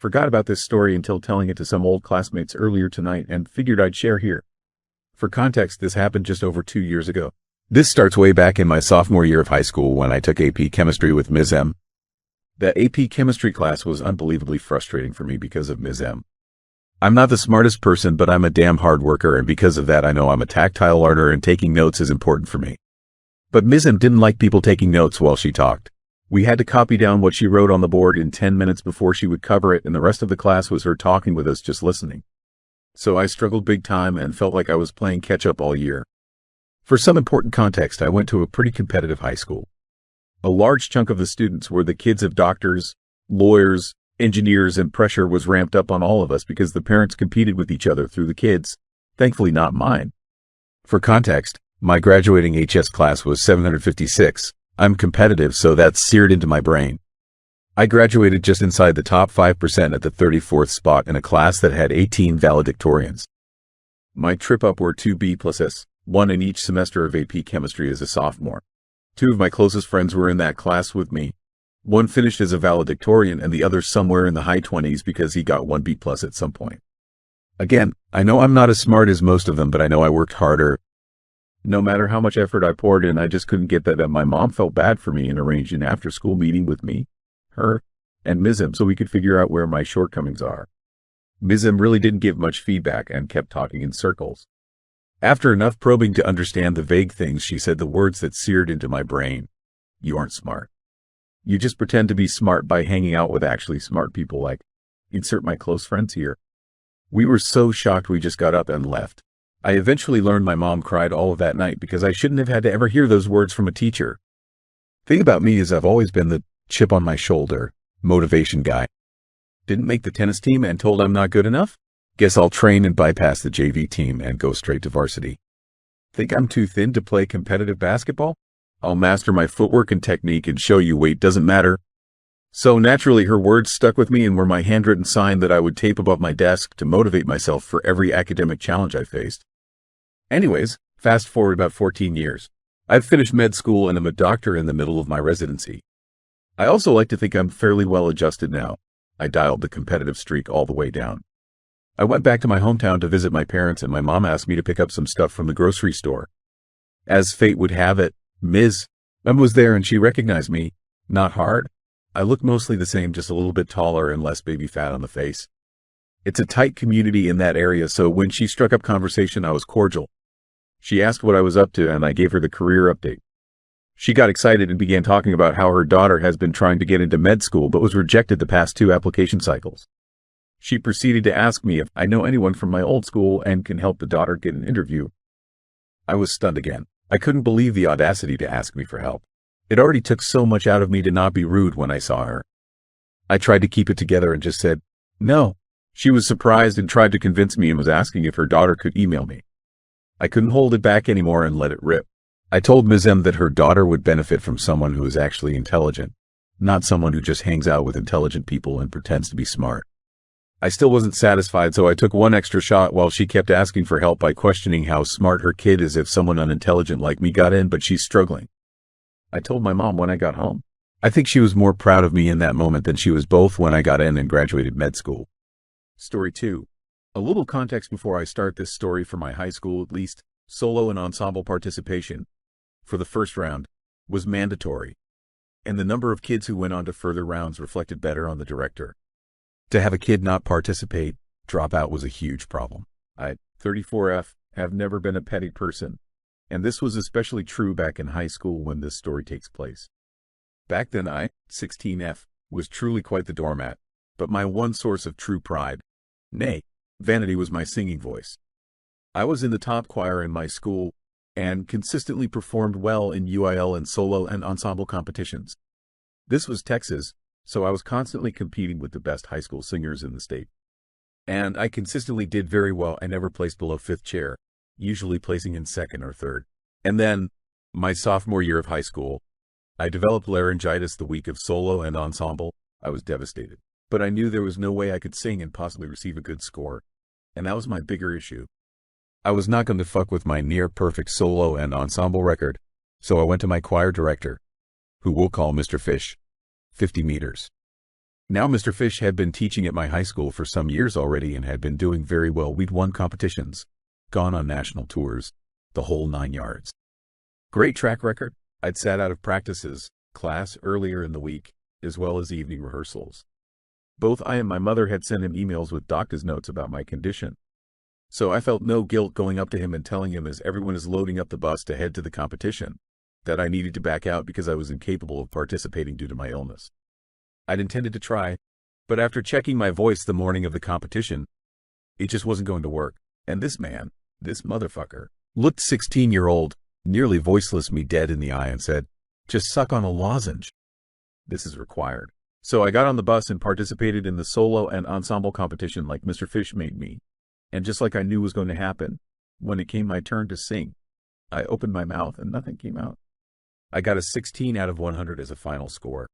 Forgot about this story until telling it to some old classmates earlier tonight and figured I'd share here. For context, this happened just over 2 years ago. This starts way back in my sophomore year of high school when I took AP Chemistry with Ms. M. The AP Chemistry class was unbelievably frustrating for me because of Ms. M. I'm not the smartest person, but I'm a damn hard worker, and because of that I know I'm a tactile learner and taking notes is important for me. But Ms. M didn't like people taking notes while she talked. We had to copy down what she wrote on the board in 10 minutes before she would cover it, and the rest of the class was her talking with us just listening. So I struggled big time and felt like I was playing catch-up all year. For some important context, I went to a pretty competitive high school. A large chunk of the students were the kids of doctors, lawyers, engineers, and pressure was ramped up on all of us because the parents competed with each other through the kids, thankfully not mine. For context, my graduating HS class was 756. I'm competitive, so that's seared into my brain. I graduated just inside the top 5% at the 34th spot in a class that had 18 valedictorians. My trip up were 2 B+s, one in each semester of AP Chemistry as a sophomore. 2 of my closest friends were in that class with me. One finished as a valedictorian and the other somewhere in the high 20s because he got 1 B+ at some point. Again, I know I'm not as smart as most of them, but I know I worked harder. No matter how much effort I poured in, I just couldn't get that my mom felt bad for me and arranged an after-school meeting with me, her, and Ms. M so we could figure out where my shortcomings are. Ms. M really didn't give much feedback and kept talking in circles. After enough probing to understand the vague things, she said the words that seared into my brain. You aren't smart. You just pretend to be smart by hanging out with actually smart people like, insert my close friends here. We were so shocked we just got up and left. I eventually learned my mom cried all of that night because I shouldn't have had to ever hear those words from a teacher. Thing about me is I've always been the chip on my shoulder, motivation guy. Didn't make the tennis team and told I'm not good enough? Guess I'll train and bypass the JV team and go straight to varsity. Think I'm too thin to play competitive basketball? I'll master my footwork and technique and show you weight doesn't matter. So naturally her words stuck with me and were my handwritten sign that I would tape above my desk to motivate myself for every academic challenge I faced. Anyways, fast forward about 14 years. I've finished med school and am a doctor in the middle of my residency. I also like to think I'm fairly well adjusted now. I dialed the competitive streak all the way down. I went back to my hometown to visit my parents and my mom asked me to pick up some stuff from the grocery store. As fate would have it, Ms. M was there and she recognized me. Not hard. I look mostly the same, just a little bit taller and less baby fat on the face. It's a tight community in that area, so when she struck up conversation, I was cordial. She asked what I was up to and I gave her the career update. She got excited and began talking about how her daughter has been trying to get into med school but was rejected the past 2 application cycles. She proceeded to ask me if I know anyone from my old school and can help the daughter get an interview. I was stunned again. I couldn't believe the audacity to ask me for help. It already took so much out of me to not be rude when I saw her. I tried to keep it together and just said, no. She was surprised and tried to convince me and was asking if her daughter could email me. I couldn't hold it back anymore and let it rip. I told Ms. M that her daughter would benefit from someone who is actually intelligent, not someone who just hangs out with intelligent people and pretends to be smart. I still wasn't satisfied, so I took one extra shot while she kept asking for help by questioning how smart her kid is if someone unintelligent like me got in, but she's struggling. I told my mom when I got home. I think she was more proud of me in that moment than she was both when I got in and graduated med school. Story 2. A little context before I start this story. For my high school, at least, solo and ensemble participation, for the first round, was mandatory, and the number of kids who went on to further rounds reflected better on the director. To have a kid not participate, drop out, was a huge problem. I, 34F, have never been a petty person, and this was especially true back in high school when this story takes place. Back then I, 16F, was truly quite the doormat, but my one source of true pride, nay, vanity, was my singing voice. I was in the top choir in my school and consistently performed well in UIL and solo and ensemble competitions. This was Texas, so I was constantly competing with the best high school singers in the state. And I consistently did very well. I never placed below 5th chair, usually placing in 2nd or 3rd. And then, my sophomore year of high school, I developed laryngitis the week of solo and ensemble. I was devastated. But I knew there was no way I could sing and possibly receive a good score. And that was my bigger issue. I was not going to fuck with my near-perfect solo and ensemble record, so I went to my choir director, who we'll call Mr. Fish. 50 meters. Now Mr. Fish had been teaching at my high school for some years already and had been doing very well. We'd won competitions, gone on national tours, the whole 9 yards. Great track record. I'd sat out of practices, class earlier in the week, as well as evening rehearsals. Both I and my mother had sent him emails with doctor's notes about my condition. So I felt no guilt going up to him and telling him as everyone is loading up the bus to head to the competition, that I needed to back out because I was incapable of participating due to my illness. I'd intended to try, but after checking my voice the morning of the competition, it just wasn't going to work. And this man, this motherfucker, looked 16-year-old, nearly voiceless me dead in the eye and said, "Just suck on a lozenge. This is required." So I got on the bus and participated in the solo and ensemble competition like Mr. Fish made me. And just like I knew was going to happen, when it came my turn to sing, I opened my mouth and nothing came out. I got a 16 out of 100 as a final score.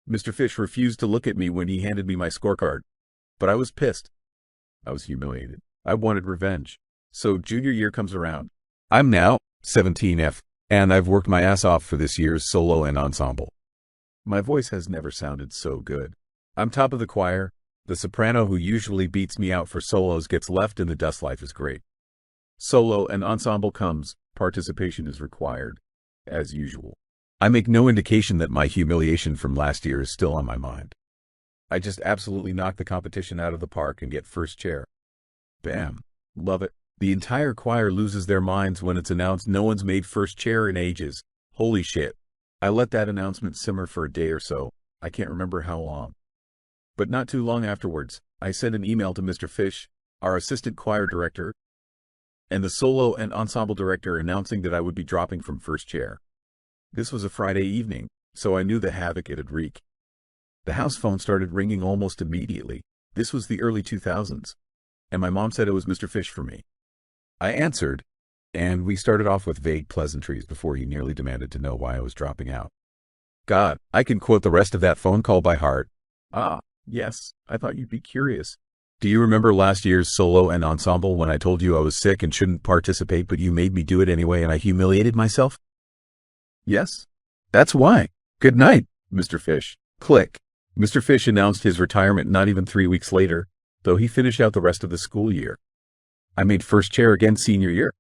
Mr. Fish refused to look at me when he handed me my scorecard, but I was pissed. I was humiliated. I wanted revenge. So junior year comes around. I'm now 17F, and I've worked my ass off for this year's solo and ensemble. My voice has never sounded so good. I'm top of the choir. The soprano who usually beats me out for solos gets left in the dust. Life is great. Solo and ensemble comes. Participation is required, as usual. I make no indication that my humiliation from last year is still on my mind. I just absolutely knock the competition out of the park and get first chair. Bam. Love it. The entire choir loses their minds when it's announced no one's made first chair in ages. Holy shit. I let that announcement simmer for a day or so. I can't remember how long. But not too long afterwards, I sent an email to Mr. Fish, our assistant choir director, and the solo and ensemble director announcing that I would be dropping from first chair. This was a Friday evening, so I knew the havoc it'd wreak. The house phone started ringing almost immediately. This was the early 2000s, and my mom said it was Mr. Fish for me. I answered, and we started off with vague pleasantries before he nearly demanded to know why I was dropping out. God, I can quote the rest of that phone call by heart. "Ah, yes, I thought you'd be curious. Do you remember last year's solo and ensemble when I told you I was sick and shouldn't participate, but you made me do it anyway and I humiliated myself?" "Yes, that's why. Good night, Mr. Fish." Click. Mr. Fish announced his retirement not even 3 weeks later, though he finished out the rest of the school year. I made first chair again senior year.